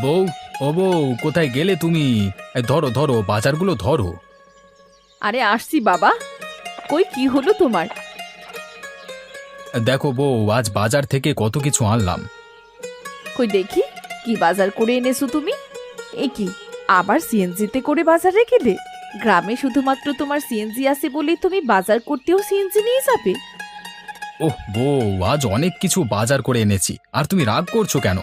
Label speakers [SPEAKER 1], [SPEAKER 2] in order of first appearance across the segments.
[SPEAKER 1] বউ, ও বউ, কোথায় গেলে তুমি? ধরো ধরো, বাজারগুলো ধরো।
[SPEAKER 2] আরে আসছি বাবা। কই কি হলো তোমার?
[SPEAKER 1] দেখো বউ, আজ বাজার থেকে কত কিছু আনলাম।
[SPEAKER 2] কই দেখি কি বাজার করে এনেছো তুমি? এ কি, আবার সিএনজিতে করে বাজারে গেলে? গ্রামে শুধুমাত্র তোমার সিএনজি আছে বলেই তুমি বাজার করতেও সিএনজি নিয়ে যাবে?
[SPEAKER 1] ওহ বউ, আজ অনেক কিছু বাজার করে এনেছি, আর তুমি রাগ করছো কেন?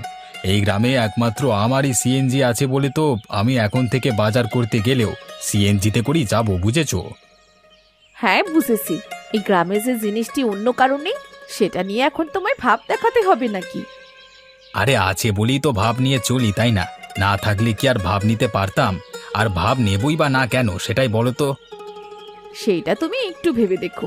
[SPEAKER 1] এই গ্রামে একমাত্র আমারই সিএনজি আছে বলে তো আমি এখন থেকে বাজার করতে গেলেও সিএনজিতে করেই যাবো, বুঝেছো?
[SPEAKER 2] হ্যাঁ বুঝেছি। এই গ্রামে যে জিনিসটি অন্য কারণে, সেটা নিয়ে এখন তোমায় ভাব দেখাতে হবে নাকি?
[SPEAKER 1] আরে আছে বলেই তো ভাব নিয়ে চলি, তাই না? না থাকলে কি আর ভাব নিতে পারতাম? আর ভাব নেবই বা না কেন, সেটাই বলো তো।
[SPEAKER 2] সেইটা তুমি একটু ভেবে দেখো।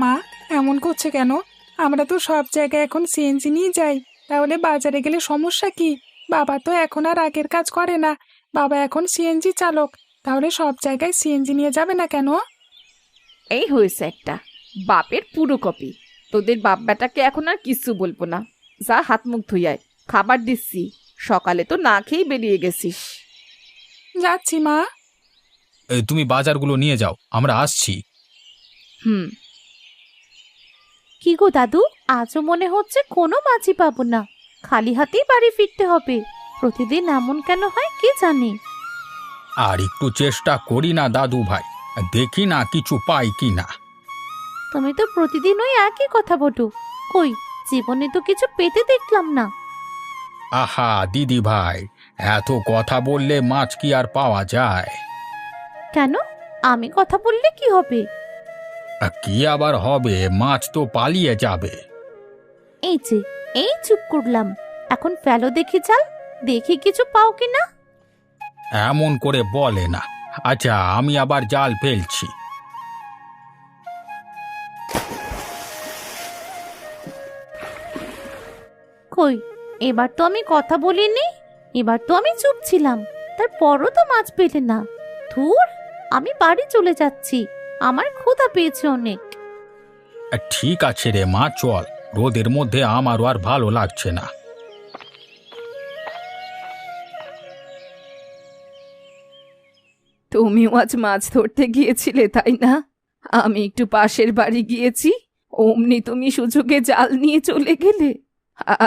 [SPEAKER 3] মা, এমন করছে কেন? আমরা তো সব জায়গায় এখন সিএনজি নিয়ে যাই, তাহলে বাজারে গেলে সমস্যা কি? বাবা তো এখন আর আগের কাজ করে না, বাবা এখন সিএনজি চালক, তাহলে সব জায়গায় সিএনজি নিয়ে যাবে না কেন?
[SPEAKER 2] এই হয়েছে একটা বাপের পুরো কপি। তোদের বাপ বেটাকে এখন আর কিচ্ছু বলবো না। যা হাত মুখ ধুইয়ায়, খাবার দিচ্ছি। সকালে তো না খেয়েই বেরিয়ে গেছিস।
[SPEAKER 3] যাচ্ছি মা।
[SPEAKER 1] তুমি বাজারগুলো নিয়ে যাও, আমরা আসছি।
[SPEAKER 2] হুম। কি গো দাদু, আজও মনে হচ্ছে কোনো মাছই পাবো না। খালি হাতেই বাড়ি ফিরতে হবে। প্রতিদিন এমন কেন হয় কে জানে।
[SPEAKER 1] আর একটু চেষ্টা করি না দাদু ভাই, দেখি না কিছু পাই কি না।
[SPEAKER 2] তুমি তো প্রতিদিন ওই একই কথা বলো। কই, জীবনে তো কিছু পেতে দেখলাম না।
[SPEAKER 1] আহা দিদি ভাই, এত কথা বললে মাছ কি আর পাওয়া যায়?
[SPEAKER 2] কেন? আমি কথা বললে কি হবে?
[SPEAKER 1] কি আবার হবে, মাছ তো পালিয়ে যাবে।
[SPEAKER 2] এই যে, এই চুপ করলাম। এখন ফেলো দেখি চাল, দেখি কিছু পাও কিনা।
[SPEAKER 1] এমন করে বলে না। আচ্ছা, আমি আবার জাল ফেলছি।
[SPEAKER 2] কই, এবার তো আমি কথা বলিনি। এবার তো আমি চুপ ছিলাম, তারপরও তো মাছ পেলে না। ধুর, আমি বাড়ি চলে যাচ্ছি। আমার ক্ষুধা পেয়েছে অনেক।
[SPEAKER 1] ঠিক আছে রে মা, চল। রোদের মধ্যে আমারও আর ভালো লাগছে না।
[SPEAKER 2] তুমিও আজ মাছ ধরতে গিয়েছিলে তাই না? আমি একটু পাশের বাড়ি গিয়েছি, অমনি তুমি সুযোগে জাল নিয়ে চলে গেলে।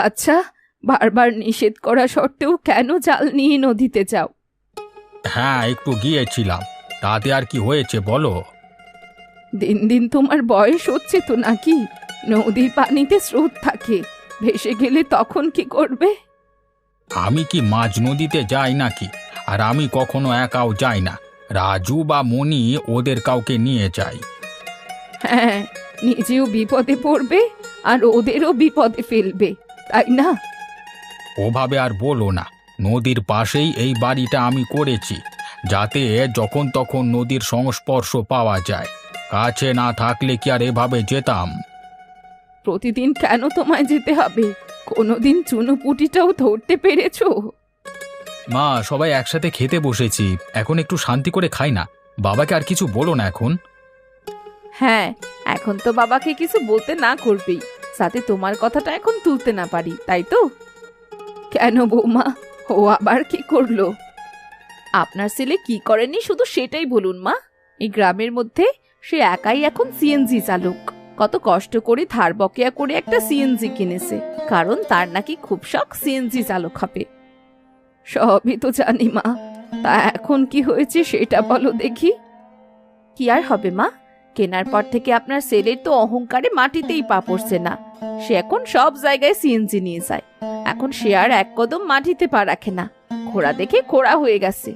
[SPEAKER 2] আচ্ছা, বারবার নিষেধ করা সত্ত্বেও কেন জাল নিয়ে নদীতে যাও?
[SPEAKER 1] হ্যাঁ, একটু গিয়েছিলাম, তাতে আর কি হয়েছে বলো?
[SPEAKER 2] দিন দিন তোমার বয়স হচ্ছে তো নাকি? নদীর পানিতে স্রোত থাকে, ভেসে গেলে তখন কি করবে?
[SPEAKER 1] আমি কি মাঝ নদীতে যাই নাকি? আর আমি কখনো একাও যাই না, রাজু বা মণি ওদের কাউকে নিয়ে যাই।
[SPEAKER 2] হ্যাঁ, নিজেও বিপদে পড়বে আর ওদেরও বিপদে ফেলবে, তাই না?
[SPEAKER 1] ওভাবে আর বলো না। নদীর পাশেই এই বাড়িটা আমি করেছি, যাতে যখন তখন নদীর সংস্পর্শ পাওয়া যায়। কাছে না থাকলে কি আর এভাবে যেতাম?
[SPEAKER 2] প্রতিদিন কেন তোমায় যেতে হবে? কোনোদিন চুনোপুটিটাও ধরতে পেরেছো?
[SPEAKER 1] মা, সবাই একসাথে খেতে বসেছি, এখন একটু শান্তি করে খাই না। বাবাকে আর কিছু বলো না এখন।
[SPEAKER 2] হ্যাঁ, এখন তো বাবাকে কিছু বলতে না করবেই, সাথে তোমার কথাটা এখন তুলতে না পারি, তাই তো? কেন বৌমা, ও আবার কি করলো? আপনার ছেলে কি করেনি শুধু সেটাই বলুন মা। এই গ্রামের মধ্যে সে একাই এখন সিএনজি চালক। কত কষ্ট করে ধার বকেয়া করে একটা সিএনজি কিনেছে, কারণ তার নাকি খুব শখ সিএনজি চালক হবে। সবই তো জানি মা, তা এখন কি হয়েছে সেটা বলো দেখি। কি আর হবে মা, কেনার পর থেকে আপনার ছেলের তো অহংকারে মাটিতেই পা পড়ছে না। সে এখন সব জায়গায় সিএনজি নিয়ে যায়। এখন সে আর এক কদম মাটিতে পা রাখে না, খোড়া দেখে খোড়া হয়ে গেছে।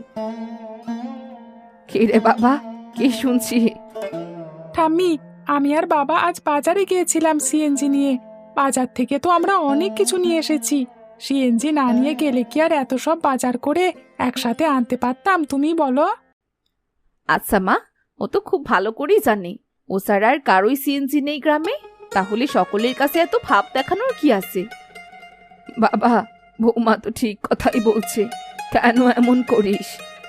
[SPEAKER 2] কি রে বাবা, কি শুনছি?
[SPEAKER 3] ঠাম্মি, আমি আর বাবা আজ বাজারে গিয়েছিলাম সিএনজি নিয়ে। বাজার থেকে তো আমরা অনেক কিছু নিয়ে এসেছি। সিএনজি না নিয়ে গেলে কি আর এত সব বাজার করে একসাথে আনতে পারতাম, তুমি বলো?
[SPEAKER 2] আচ্ছা মা, ও তো খুব ভালো করেই জানে ও ছাড়া আর কারোই সিএনজি নেই গ্রামে। তাহলে সকলের কাছে এত ভাব দেখানোর কি আছে? বাবা, বৌমা তো ঠিক কথাই বলছে। কেন এমন করিস?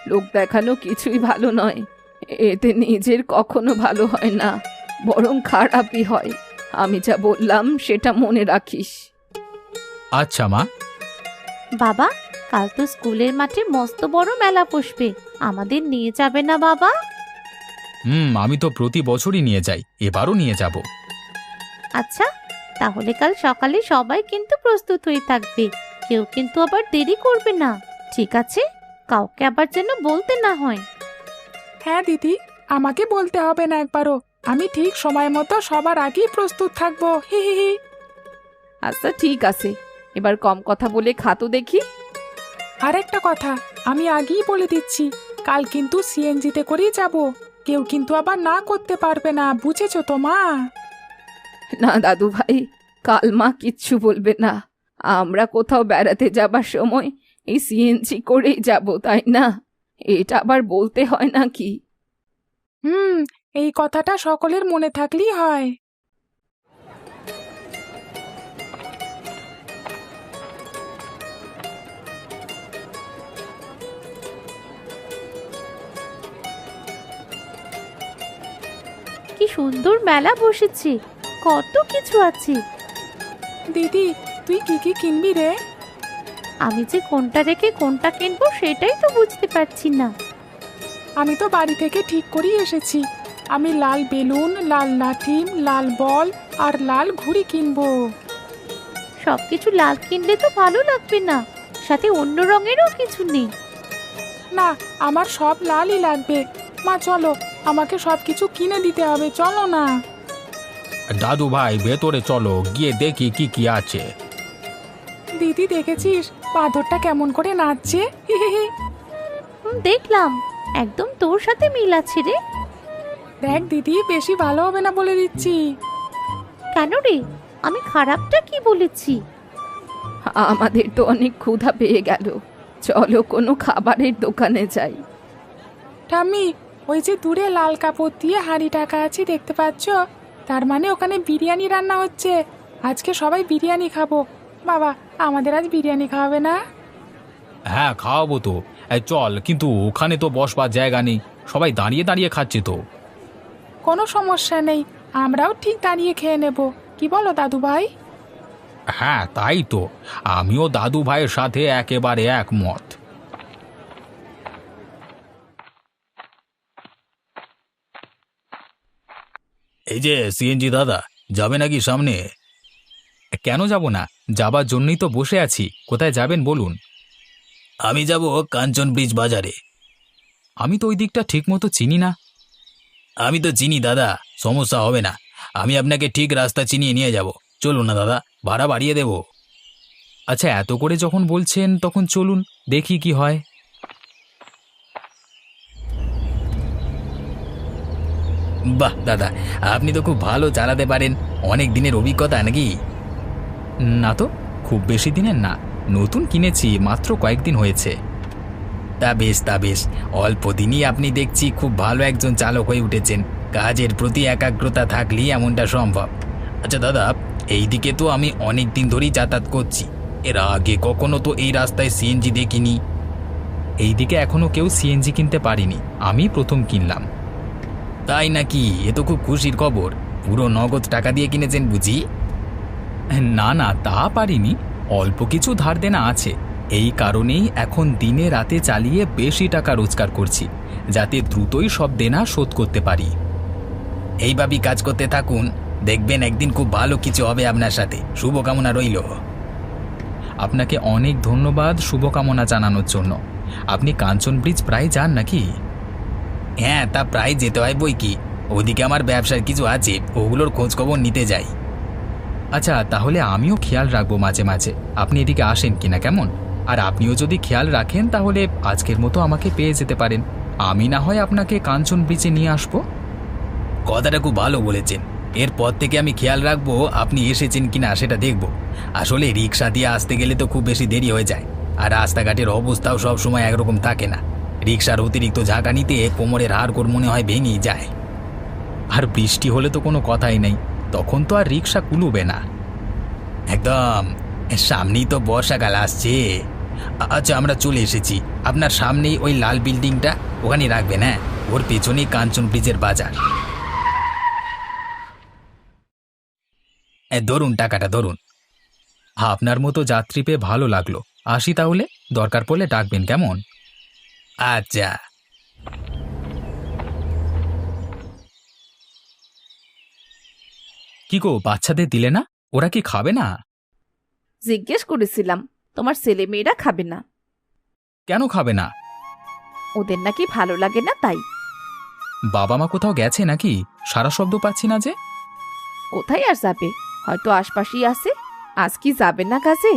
[SPEAKER 2] লোক দেখানো কিছুই ভালো নয়। এতে নিজের কখনো ভালো হয় না, বরং খারাপই হয়। আমি যা বললাম সেটা মনে রাখিস।
[SPEAKER 1] আচ্ছা মা।
[SPEAKER 2] বাবা,
[SPEAKER 4] কাল তো স্কুলের মাঠে মস্ত বড় মেলা বসবে, আমাদের নিয়ে যাবে না বাবা?
[SPEAKER 1] আমি তো প্রতি বছরই নিয়ে যাই, এবারও নিয়ে যাব।
[SPEAKER 4] আচ্ছা, তাহলে কাল সকালে সবাই কিন্তু প্রস্তুত হয়ে থাকবে, কেউ কিন্তু আবার দেরি করবে না, ঠিক আছে? কাউকে আবার যেন বলতে না হয়।
[SPEAKER 3] হ্যাঁ দিদি, আমাকে বলতে হবে না একবারও। আমি ঠিক সময় মতো সবার আগেই প্রস্তুত থাকবো। হি হি হি।
[SPEAKER 2] আচ্ছা ঠিক আছে, এবার কম কথা বলে খাতো দেখি।
[SPEAKER 3] আর একটা কথা, আমি আগেই বলে দিচ্ছি, কাল কিন্তু সিএনজিতে করেই যাব। কেউ কিন্তু আবার না করতে পারবে না, বুঝেছো তো মা?
[SPEAKER 2] না দাদু ভাই, কাল মা কিচ্ছু বলবে না। আমরা কোথাও বেড়াতে যাবার সময় এই সিএনজি করেই যাব, তাই না? এটা আবার বলতে হয় নাকি?
[SPEAKER 3] এই কথাটা সকলের মনে থাকলেই হয়।
[SPEAKER 4] কি সুন্দর মেলা বসেছে, কত কিছু আছে।
[SPEAKER 3] দিদি, তুই কি কি কিনবি রে?
[SPEAKER 4] আমি যে কোনটা রেখে কোনটা কিনবো সেটাই তো বুঝতে পারছি না।
[SPEAKER 3] আমি তো বাড়ি থেকে ঠিক করেই এসেছি। আমি লাল বেলুন, লাল লাঠিম, লাল বল আর লাল ঘুড়ি কিনবো।
[SPEAKER 4] সবকিছু লাল কিনলে তো ভালো লাগবে না, সাথে অন্য রঙেরও কিছু নেই।
[SPEAKER 3] না, আমার সব লালই লাগবে। মা চলো, আমাকে সব কিছু কিনে দিতে হবে, চলো না।
[SPEAKER 1] দাদু ভাই, ভেতরে চলো, গিয়ে দেখি কি কি আছে।
[SPEAKER 3] দিদি দেখেছিস বাঁদরটা কেমন করে নাচছে? হি হি হি।
[SPEAKER 4] দেখলাম, একদম তোর সাথে মিল আছে রে।
[SPEAKER 3] দেখ দিদি, বেশি ভালো হবে না বলে দিচ্ছি।
[SPEAKER 4] কেন রে, আমি খারাপটা কি বলেছি?
[SPEAKER 2] আমাদের তো অনেক ক্ষুধা পেয়ে গেল, চলো কোনো খাবারের দোকানে যাই।
[SPEAKER 3] ঠাম্মি, ওই যে দূরে লাল কাপড় দিয়ে হাঁড়ি টাকা আছে দেখতে পাচ্ছ? তার মানে ওখানে বিরিয়ানি রান্না হচ্ছে। আজকে সবাই বিরিয়ানি খাবো। বাবা, আমাদের আজ বিরিয়ানি খাওয়াবে না?
[SPEAKER 1] হ্যাঁ, খাওয়াবো তো। এই চল, কিন্তু ওখানে তো বসবার জায়গা নেই, সবাই দাঁড়িয়ে দাঁড়িয়ে খাচ্ছে তো।
[SPEAKER 3] কোনো সমস্যা নেই, আমরাও ঠিক দাঁড়িয়ে খেয়ে নেব। কি বলো দাদু ভাই?
[SPEAKER 1] হ্যাঁ, তাই তো, আমিও দাদু ভাইয়ের সাথে একেবারে একমত। এই যে সিএনজি দাদা, যাবে নাকি সামনে? কেন যাব না, যাবার জন্যই তো বসে আছি। কোথায় যাবেন বলুন? আমি যাব কাঞ্চন ব্রিজ বাজারে। আমি তো ওই দিকটা ঠিক মতো চিনি না। আমি তো চিনি দাদা, সমস্যা হবে না। আমি আপনাকে ঠিক রাস্তা চিনিয়ে নিয়ে যাব। চলুন না দাদা, ভাড়া বাড়িয়ে দেব। আচ্ছা, এত করে যখন বলছেন তখন চলুন, দেখি কি হয়। বাহ দাদা, আপনি তো খুব ভালো চালাতে পারেন। অনেক দিনের অভিজ্ঞতা নাকি? না তো, খুব বেশি দিনের না, নতুন কিনেছি, মাত্র কয়েকদিন হয়েছে। তা বেশ, তা বেশ, অল্প দিনই আপনি দেখছি খুব ভালো একজন চালক হয়ে উঠেছেন। কাজের প্রতি একাগ্রতা থাকলেই এমনটা সম্ভব। আচ্ছা দাদা, এই দিকে তো আমি অনেক দিন ধরেই যাতায়াত করছি, এর আগে কখনো তো এই রাস্তায় সিএনজি দেখিনি। এই দিকে এখনো কেউ সিএনজি কিনতে পারিনি, আমি প্রথম কিনলাম। তাই নাকি? এ তো খুব খুশির খবর। পুরো নগদ টাকা দিয়ে কিনেছেন বুঝি? না না, তা পারিনি, অল্প কিছু ধার দেনা আছে। এই কারণেই এখন দিনে রাতে চালিয়ে বেশি টাকা রোজগার করছি, যাতে দ্রুতই সব দেনা শোধ করতে পারি। এইভাবেই কাজ করতে থাকুন, দেখবেন একদিন খুব ভালো কিছু হবে আপনার সাথে। শুভকামনা রইল। আপনাকে অনেক ধন্যবাদ শুভকামনা জানানোর জন্য। আপনি কাঞ্চন ব্রিজ প্রায় যান নাকি? হ্যাঁ, তা প্রায় যেতে হয় বই কি, ওদিকে আমার ব্যবসার কিছু আছে, ওগুলোর খোঁজখবর নিতে যাই। আচ্ছা, তাহলে আমিও খেয়াল রাখবো মাঝে মাঝে আপনি এদিকে আসেন কিনা, কেমন? আর আপনিও যদি খেয়াল রাখেন তাহলে আজকের মতো আমাকে পেয়ে যেতে পারেন। আমি না হয় আপনাকে কাঞ্চন ব্রিজে নিয়ে আসবো। কথাটা খুব ভালো বলেছেন। এরপর থেকে আমি খেয়াল রাখবো আপনি এসেছেন কিনা সেটা দেখব। আসলে রিক্সা দিয়ে আসতে গেলে তো খুব বেশি দেরি হয়ে যায়, আর রাস্তাঘাটের অবস্থাও সব সময় একরকম থাকে না। রিক্সার অতিরিক্ত ঝাঁকানিতে কোমরের হাড়গোড় মনে হয় ভেঙেই যায়। আর বৃষ্টি হলে তো কোনো কথাই নেই, তখন তো আর রিক্সা কুলুবে না। একদম, সামনেই তো বর্ষাকাল আসছে। আচ্ছা, আমরা চলে এসেছি। আপনার সামনেই ওই লাল বিল্ডিংটা, ওখানে রাখবেন। হ্যাঁ, ওর পেছনেই কাঞ্চন ব্রিজের বাজার। ধরুন টাকাটা, ধরুন। আপনার মতো যাত্রী পেয়ে ভালো লাগলো, আসি তাহলে। দরকার পড়লে ডাকবেন, কেমন? আচ্ছা। কি গো, বাচ্চাদের দিলে না? ওরা কি খাবে না?
[SPEAKER 2] জিজ্ঞেস করেছিলাম, তোমার ছেলে মেয়েরা খাবে না।
[SPEAKER 1] কেন খাবে না?
[SPEAKER 2] ওদের নাকি ভালো লাগে না তাই।
[SPEAKER 1] বাবা মা কোথাও গেছে নাকি? সারা শব্দ পাচ্ছি না যে।
[SPEAKER 2] কোথায় আর যাবে, হয়তো আশপাশেই আছে। আজ কি যাবে না কাজে?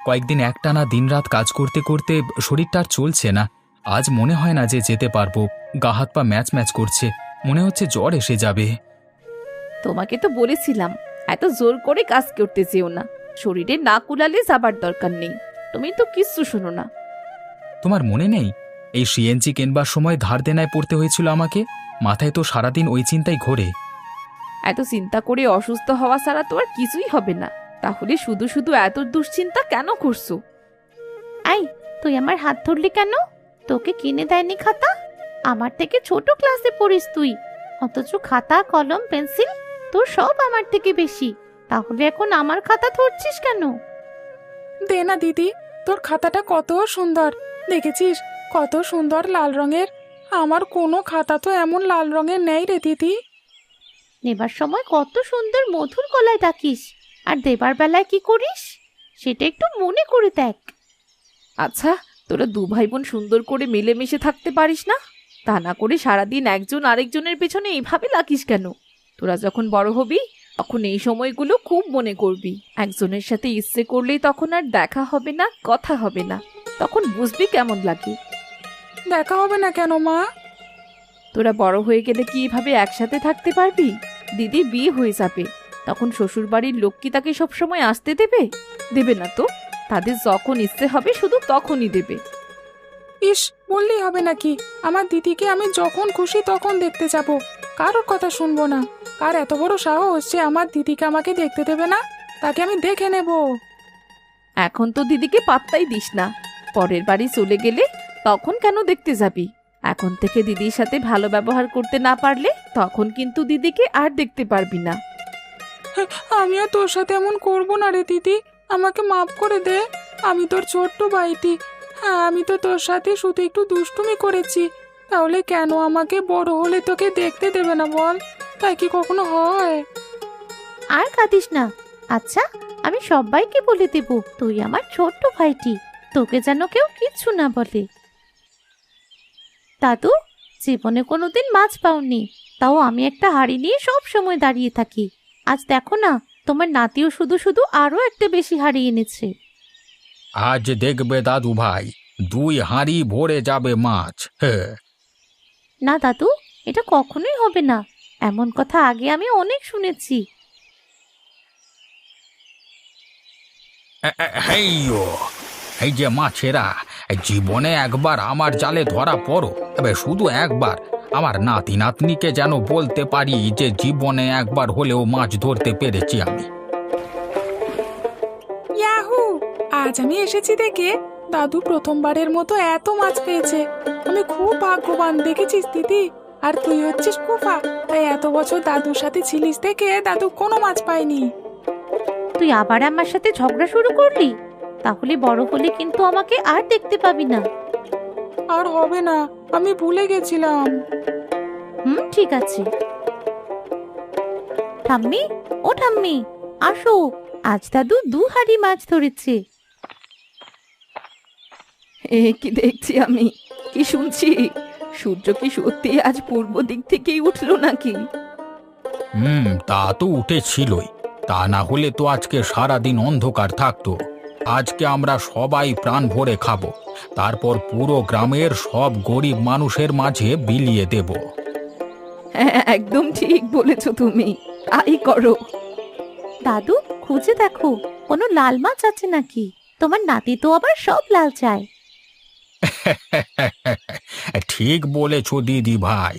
[SPEAKER 1] কয়েকদিন একটানা দিনরাত কাজ করতে করতে শরীরটা আর চলছে না। আজ মনে হয় না যে যেতে পারবো। গা হাত পা ম্যাচ ম্যাচ করছে, মনে হচ্ছে জ্বর এসে যাবে।
[SPEAKER 2] তোমাকে তো বলেছিলাম এত জোর করে কাজ করতে যেও না, শরীরে না কুলালে যাবার দরকার নেই। তুমি তো কিচ্ছু শোনো না।
[SPEAKER 1] তোমার মনে নেই এই সিএনজি কেনবার সময় ধার দেনায় পড়তে হয়েছিল আমাকে? মাথায় তো সারাদিন ওই চিন্তাই ঘোরে।
[SPEAKER 2] এত চিন্তা করে অসুস্থ হওয়া ছাড়া তো আর কিছুই হবে না। তাহলে শুধু শুধু এত দুশ্চিন্তা কেন করছো?
[SPEAKER 4] আই, তুই আমার হাত ধরলি কেন? তোকে কিনে দেয়নি খাতা? আমার থেকে ছোট ক্লাসে পড়িস তুই, অথচ খাতা কলম পেন্সিল তোর সব আমার থেকে বেশি। তাহলে এখন আমার খাতা ধরছিস কেন?
[SPEAKER 3] দে না দিদি, তোর খাতাটা কত সুন্দর, দেখেছিস কত সুন্দর লাল রঙের। আমার কোনো খাতা তো এমন লাল রঙের নেই রে দিদি।
[SPEAKER 4] নেবার সময় কত সুন্দর মধুর গলায় ডাকিস, আর দেবার বেলায় কি করিস সেটা একটু মনে করে দেখ।
[SPEAKER 2] আচ্ছা, তোরা দু ভাই বোন সুন্দর করে মিলেমিশে থাকতে পারিস না? তা না করে সারাদিন একজন আরেকজনের পেছনে এইভাবে লাগিস কেন? তোরা যখন বড় হবি তখন এই সময়গুলো খুব মনে করবি। একজনের সাথে ইচ্ছে করলেই তখন আর দেখা হবে না, কথা হবে না। তখন বুঝবি কেমন লাগে।
[SPEAKER 3] দেখা হবে না কেন মা?
[SPEAKER 2] তোরা বড় হয়ে গেলে কি এভাবে একসাথে থাকতে পারবি? দিদির বিয়ে হয়ে যাবে, তখন শ্বশুর বাড়ির লোক কি তাকে সবসময় আসতে দেবে? দেবে না তো। তাদের যখন ইচ্ছে হবে শুধু তখনই দেবে।
[SPEAKER 3] ইস, বললেই হবে নাকি? আমার দিদিকে আমি যখন খুশি তখন দেখতে যাব, কারোর কথা শুনবো না। কার এত বড় সাহস যে আমার দিদিকে আমাকে দেখতে দেবে না? তাকে আমি দেখে নেব।
[SPEAKER 2] এখন তো দিদিকে পাত্তাই দিস না। পরের বাড়ি চলে গেলে তখন কেন দেখতে যাবি? এখন থেকে দিদির সাথে ভালো ব্যবহার করতে না পারলে তখন কিন্তু দিদিকে আর দেখতে পারবি না।
[SPEAKER 3] আমিও তোর সাথে এমন করবো না রে দিদি, আমাকে মাফ করে দে। আমি তোর ছোট্ট ভাইটি। হ্যাঁ, আমি তো তোর সাথে শুধু একটু দুষ্টুমি করেছি, তাহলে কেন আমাকে বড় হলে তোকে দেখতে দেবে না বল? তাই কি কখনো হয়?
[SPEAKER 4] আর কাঁদিস না। আচ্ছা, আমি সবাইকে বলে দেব তুই আমার ছোট্ট ভাইটি, তোকে যেন কেউ কিচ্ছু না বলে। দাদু, জীবনে কোনোদিন মাছ পাওনি, তাও আমি একটা হাঁড়ি নিয়ে সব সময় দাঁড়িয়ে থাকি। আজ দেখো না, তোমার নাতিও শুধু শুধু আরো একটা বেশি হাঁড়ি এনেছে।
[SPEAKER 1] আজ দেখবে দাদু ভাই, 2 হাঁড়ি ভরে যাবে মাছ। হ্যাঁ।
[SPEAKER 4] না দাদু, এটা কখনোই হবে না। এমন কথা আগে আমি অনেক শুনেছি।
[SPEAKER 1] হেইয়ো, এই যে মাছেরা, জীবনে একবার আমার জালে ধরা পড়ো, তবে শুধু একবার। আমার নাতি নাতনিকে যেন বলতে পারি যে জীবনে একবার হলেও মাছ ধরতে পেরেছি আমি।
[SPEAKER 3] ইয়াহু! আজ আমি এসেছি দেখে দাদু প্রথমবারের মতো এত মাছ পেয়েছে। আমি খুব ভাগ্যবান, দেখেছিস দিদি? আর তুই হচ্ছিস কুফা, তাই এত বছর দাদুর সাথে ছিলিস দেখে দাদু কোনো মাছ পায়নি।
[SPEAKER 4] তুই আবার আমার সাথে ঝগড়া শুরু করলি? তাহলে বড় হলে কিন্তু আমাকে আর দেখতে পাবি না।
[SPEAKER 3] আর হবে না, আমি ভুলে গেছিলাম।
[SPEAKER 4] ঠিক আছে। ঠাম্মি, ও ঠাম্মি, আসো, আজ দাদু 2 হাঁড়ি মাছ ধরেছে।
[SPEAKER 2] কি দেখছি আমি, কি শুনছি? সূর্য কি সত্যি আজ পূর্ব দিক থেকেই উঠলো নাকি?
[SPEAKER 1] তা তো উঠেছিলই। তা না হলে তো আজকে সারাদিন অন্ধকার থাকতো। আজকে আমরা সবাই প্রাণ ভরে খাবো, তারপর পুরো গ্রামের সব গরিব মানুষের মাঝে বিলিয়ে দেব।
[SPEAKER 2] হ্যাঁ, একদম ঠিক বলেছ তুমি, তাই করো।
[SPEAKER 4] দাদু, খুঁজে দেখো কোনো লাল মাছ আছে নাকি। তোমার নাতি তো আবার সব লাল চায়।
[SPEAKER 1] ঠিক বলেছো দিদি ভাই।